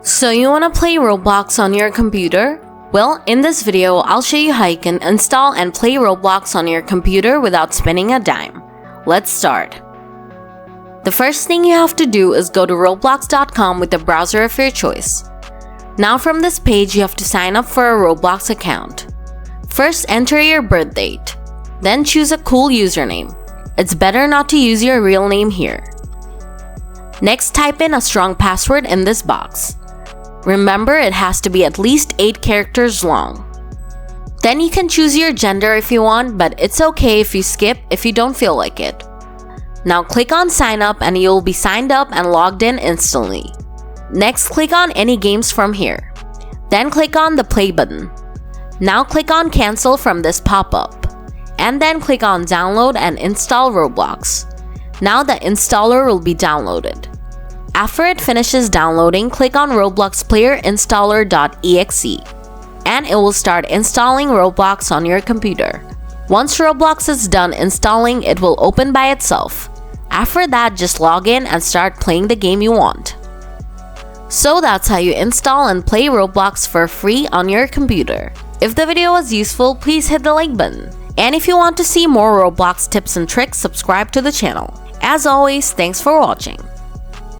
So you want to play Roblox on your computer? Well, in this video, I'll show you how you can install and play Roblox on your computer without spending a dime. Let's start. The first thing you have to do is go to roblox.com with the browser of your choice. Now from this page, you have to sign up for a Roblox account. First, enter your birth date. Then choose a cool username. It's better not to use your real name here. Next, type in a strong password in this box. Remember, it has to be at least 8 characters long. Then you can choose your gender if you want, but it's okay if you skip if you don't feel like it. Now click on sign up and you'll be signed up and logged in instantly. Next, click on any games from here. Then click on the play button. Now click on cancel from this pop-up. And then click on download and install Roblox. Now the installer will be downloaded. After it finishes downloading, click on Roblox Player Installer.exe and it will start installing Roblox on your computer. Once Roblox is done installing, it will open by itself. After that, just log in and start playing the game you want. So that's how you install and play Roblox for free on your computer. If the video was useful, please hit the like button. And if you want to see more Roblox tips and tricks, subscribe to the channel. As always, thanks for watching.